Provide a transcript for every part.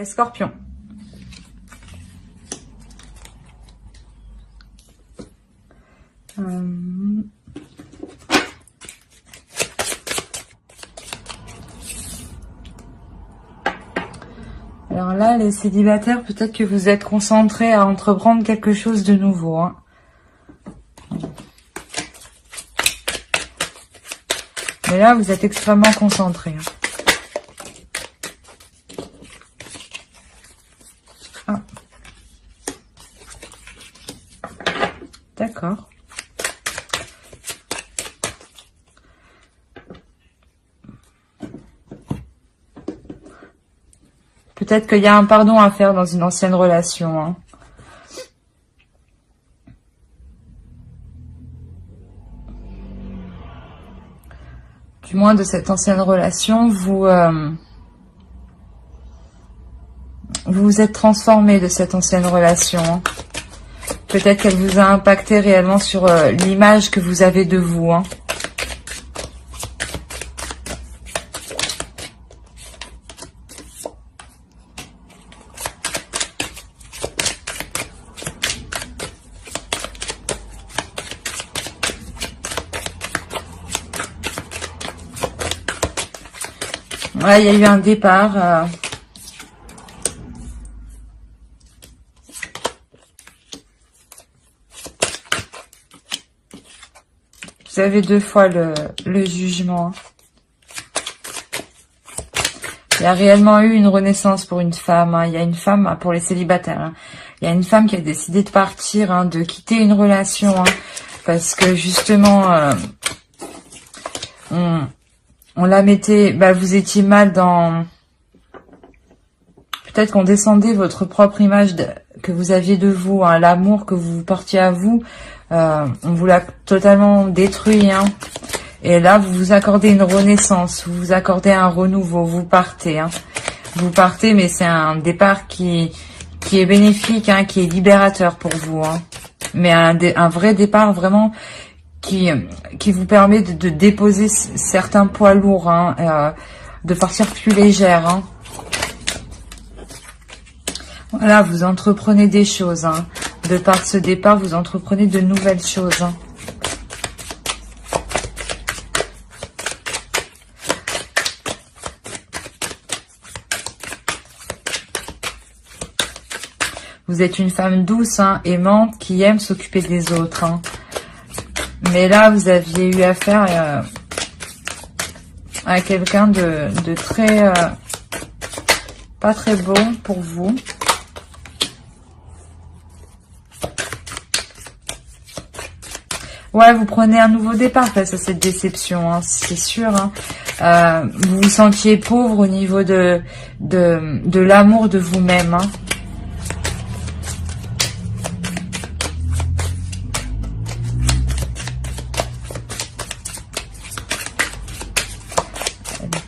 Les scorpions. Alors là, les célibataires, peut-être que vous êtes concentrés à entreprendre quelque chose de nouveau. Hein. Mais là, vous êtes extrêmement concentrés. Ah. D'accord. Peut-être qu'il y a un pardon à faire dans une ancienne relation. Hein. Du moins de cette ancienne relation, vous vous êtes transformé de cette ancienne relation. Hein. Peut-être qu'elle vous a impacté réellement sur l'image que vous avez de vous. Hein. Ouais, il y a eu un départ. Vous avez deux fois le jugement. Il y a réellement eu une renaissance pour une femme. Hein. Il y a une femme, pour les célibataires, hein. Il y a une femme qui a décidé de partir, hein, de quitter une relation. Hein, parce que justement, on la mettait, vous étiez mal dans... Peut-être qu'on descendait votre propre image que vous aviez de vous, hein, l'amour que vous portiez à vous, on vous l'a totalement détruit. Hein. Et là, vous vous accordez une renaissance, vous vous accordez un renouveau, vous partez. Hein. Vous partez, mais c'est un départ qui est bénéfique, hein, qui est libérateur pour vous. Hein. Mais un vrai départ vraiment... qui vous permet de déposer certains poids lourds, hein, de partir plus légère. Hein. Voilà, vous entreprenez des choses. Hein. De par ce départ, vous entreprenez de nouvelles choses. Hein. Vous êtes une femme douce, hein, aimante, qui aime s'occuper des autres. Hein. Mais là, vous aviez eu affaire à quelqu'un de très... pas très bon pour vous. Ouais, vous prenez un nouveau départ face à cette déception, hein, c'est sûr. Hein. Vous vous sentiez pauvre au niveau de l'amour de vous-même. Hein.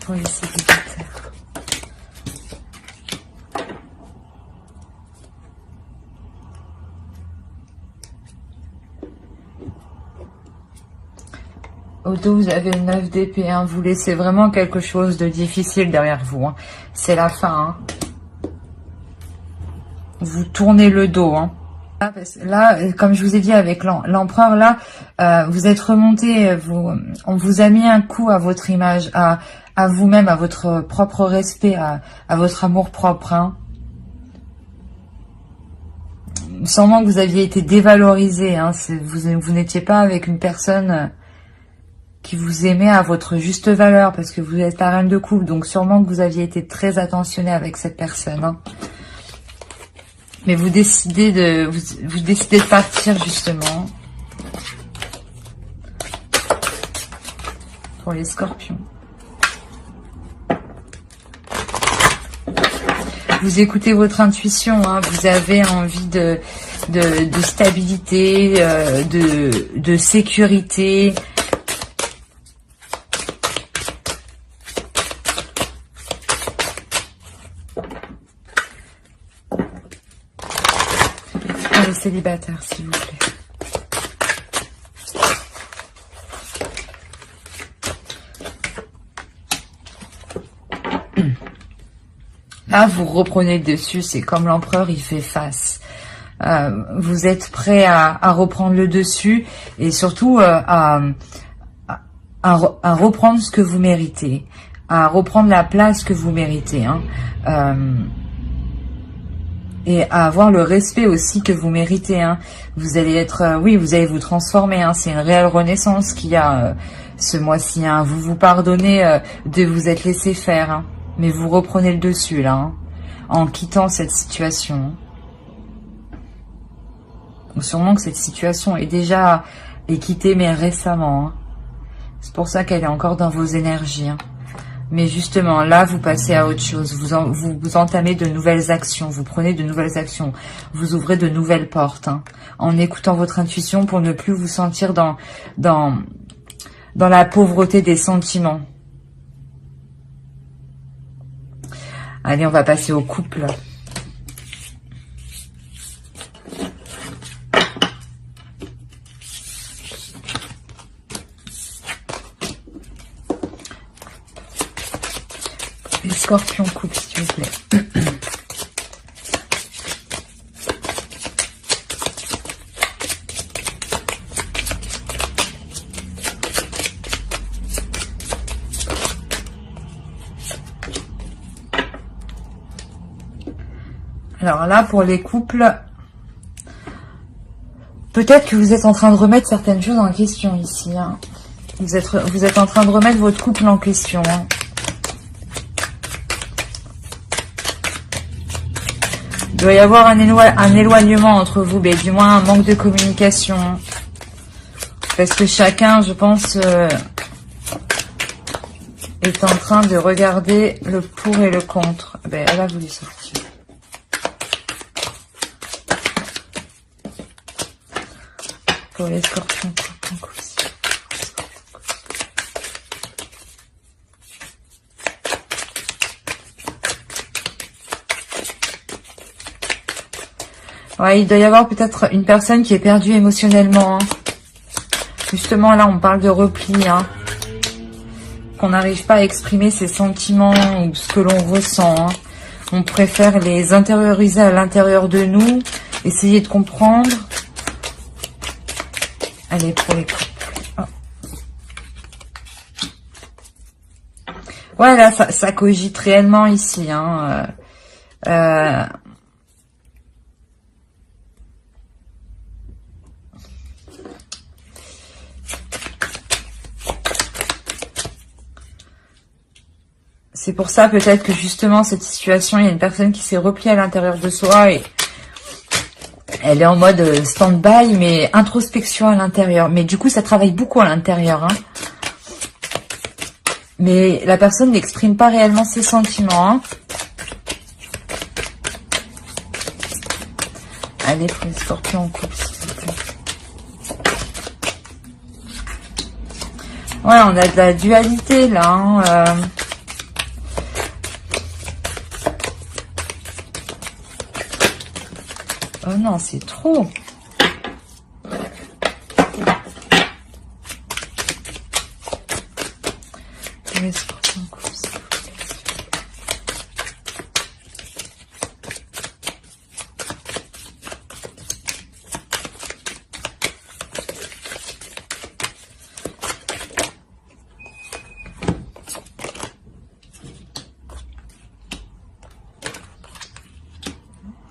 Pour les célibataires. Au dos, vous avez le 9 d'épée. Hein. Vous laissez vraiment quelque chose de difficile derrière vous. Hein. C'est la fin. Hein. Vous tournez le dos. Hein. Là, comme je vous ai dit avec l'empereur, là, vous êtes remonté. On vous a mis un coup à votre image, à vous-même, à votre propre respect, à votre amour propre. Hein. Sûrement que vous aviez été dévalorisé. Hein. Vous n'étiez pas avec une personne qui vous aimait à votre juste valeur, parce que vous êtes la reine de coupe. Donc sûrement que vous aviez été très attentionné avec cette personne. Hein. Mais vous décidez de partir justement. Pour les scorpions. Vous écoutez votre intuition, hein, vous avez envie de stabilité, de sécurité. Pour les célibataires, s'il vous plaît. Là, vous reprenez le dessus. C'est comme l'empereur, il fait face. Vous êtes prêt à reprendre le dessus et surtout à reprendre ce que vous méritez, à reprendre la place que vous méritez, hein, et à avoir le respect aussi que vous méritez. Hein. Vous allez être, oui, vous allez vous transformer. Hein. C'est une réelle renaissance qu'il y a ce mois-ci. Hein. Vous vous pardonnez de vous être laissé faire, hein. Mais vous reprenez le dessus là, hein, en quittant cette situation. Sûrement que cette situation est déjà quittée, mais récemment. Hein. C'est pour ça qu'elle est encore dans vos énergies. Hein. Mais justement, là, vous passez à autre chose. Vous entamez de nouvelles actions. Vous prenez de nouvelles actions. Vous ouvrez de nouvelles portes. Hein, en écoutant votre intuition pour ne plus vous sentir dans la pauvreté des sentiments. Allez, on va passer au couple. Les scorpions couple, s'il vous plaît. Alors là, pour les couples, peut-être que vous êtes en train de remettre certaines choses en question ici. Hein. Vous êtes en train de remettre votre couple en question. Hein. Il doit y avoir un éloignement entre vous, mais du moins un manque de communication. Hein. Parce que chacun, je pense, est en train de regarder le pour et le contre. Ben, elle a voulu sortir. Pour les scorpions, ouais, il doit y avoir peut-être une personne qui est perdue émotionnellement. Hein. Justement, là, on parle de repli. Hein. Qu'on n'arrive pas à exprimer ses sentiments ou ce que l'on ressent. Hein. On préfère les intérioriser à l'intérieur de nous, essayer de comprendre. Allez, pour les couples. Oh. Ouais, là, ça cogite réellement ici. Hein. C'est pour ça peut-être que justement cette situation, il y a une personne qui s'est repliée à l'intérieur de soi et elle est en mode stand-by, mais introspection à l'intérieur. Mais du coup, ça travaille beaucoup à l'intérieur. Hein. Mais la personne n'exprime pas réellement ses sentiments. Hein. Allez, pour les scorpions en couple, s'il vous plaît. Ouais, on a de la dualité, là. Hein. Oh non, c'est trop.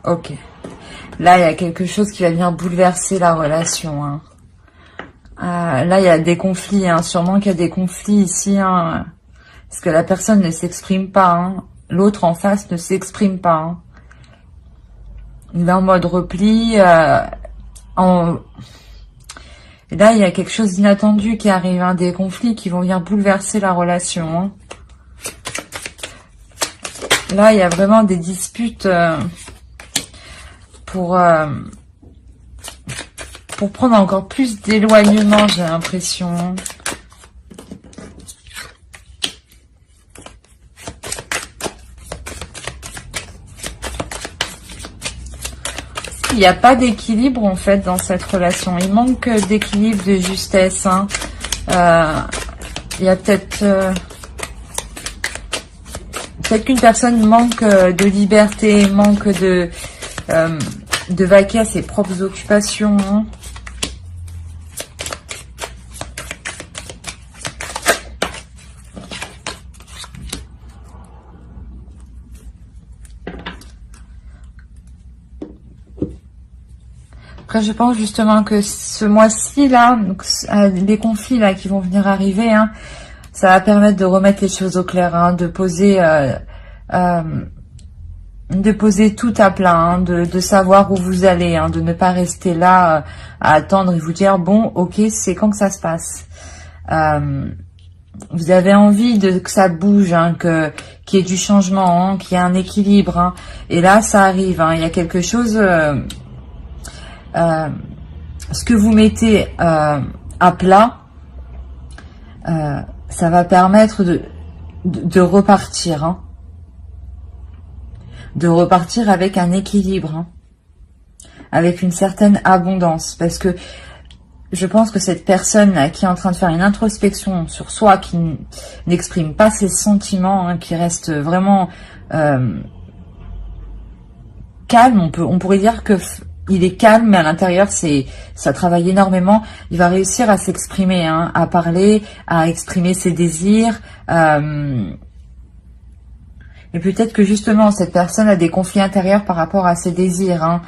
Ok. Là, il y a quelque chose qui va venir bouleverser la relation. Hein. Là, il y a des conflits. Hein. Sûrement qu'il y a des conflits ici. Hein, parce que la personne ne s'exprime pas. Hein. L'autre en face ne s'exprime pas. Hein. Il est en mode repli. Et là, il y a quelque chose d'inattendu qui arrive. Hein. Des conflits qui vont venir bouleverser la relation. Hein. Là, il y a vraiment des disputes... pour prendre encore plus d'éloignement, j'ai l'impression. Il n'y a pas d'équilibre en fait dans cette relation. Il manque d'équilibre, de justesse. Hein. Il y a peut-être peut-être qu'une personne manque de liberté, manque de vaquer à ses propres occupations. Hein. Après, je pense justement que ce mois-ci, là, les conflits là qui vont venir arriver, hein, ça va permettre de remettre les choses au clair, hein, de poser tout à plat, hein, de savoir où vous allez, hein, de ne pas rester là à attendre et vous dire bon, ok, c'est quand que ça se passe. Vous avez envie que ça bouge, hein, qu'il y ait du changement, hein, qu'il y ait un équilibre, hein, et là, ça arrive. Hein, il y a quelque chose. Ce que vous mettez à plat, ça va permettre de repartir, hein, de repartir avec un équilibre, hein, avec une certaine abondance, parce que je pense que cette personne là, qui est en train de faire une introspection sur soi, qui n'exprime pas ses sentiments, hein, qui reste vraiment calme, on pourrait dire que il est calme, mais à l'intérieur, ça travaille énormément. Il va réussir à s'exprimer, hein, à parler, à exprimer ses désirs. Et peut-être que justement, cette personne a des conflits intérieurs par rapport à ses désirs. Hein.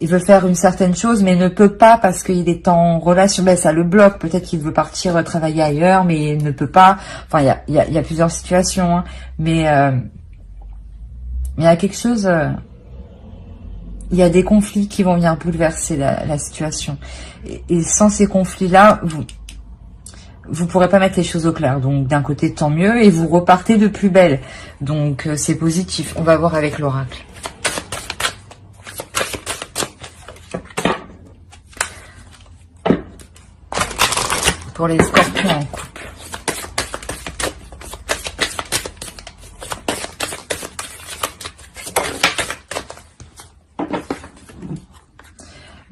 Il veut faire une certaine chose, mais ne peut pas parce qu'il est en relation. Ben, ça le bloque. Peut-être qu'il veut partir travailler ailleurs, mais il ne peut pas. Enfin, il y a plusieurs situations. Hein. Mais il y a quelque chose... il y a des conflits qui vont venir bouleverser la situation. Et sans ces conflits-là, vous pourrez pas mettre les choses au clair. Donc, d'un côté, tant mieux. Et vous repartez de plus belle. Donc, c'est positif. On va voir avec l'oracle. Pour les scorpions en couple.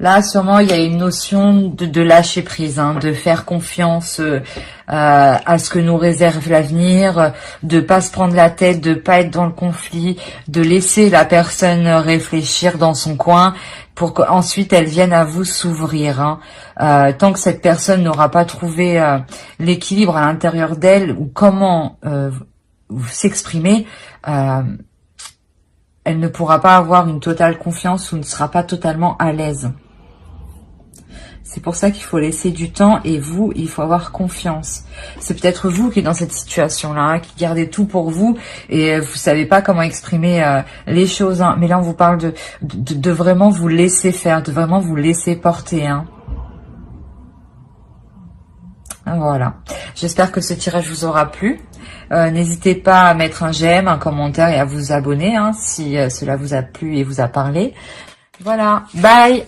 Là, sûrement, il y a une notion de lâcher prise, hein, de faire confiance à ce que nous réserve l'avenir, de pas se prendre la tête, de pas être dans le conflit, de laisser la personne réfléchir dans son coin pour qu'ensuite elle vienne à vous s'ouvrir. Hein. Tant que cette personne n'aura pas trouvé l'équilibre à l'intérieur d'elle ou comment s'exprimer, elle ne pourra pas avoir une totale confiance ou ne sera pas totalement à l'aise. C'est pour ça qu'il faut laisser du temps et vous, il faut avoir confiance. C'est peut-être vous qui êtes dans cette situation-là, hein, qui gardez tout pour vous et vous savez pas comment exprimer les choses. Hein. Mais là, on vous parle de vraiment vous laisser faire, de vraiment vous laisser porter. Hein. Voilà. J'espère que ce tirage vous aura plu. N'hésitez pas à mettre un j'aime, un commentaire et à vous abonner hein, si cela vous a plu et vous a parlé. Voilà. Bye!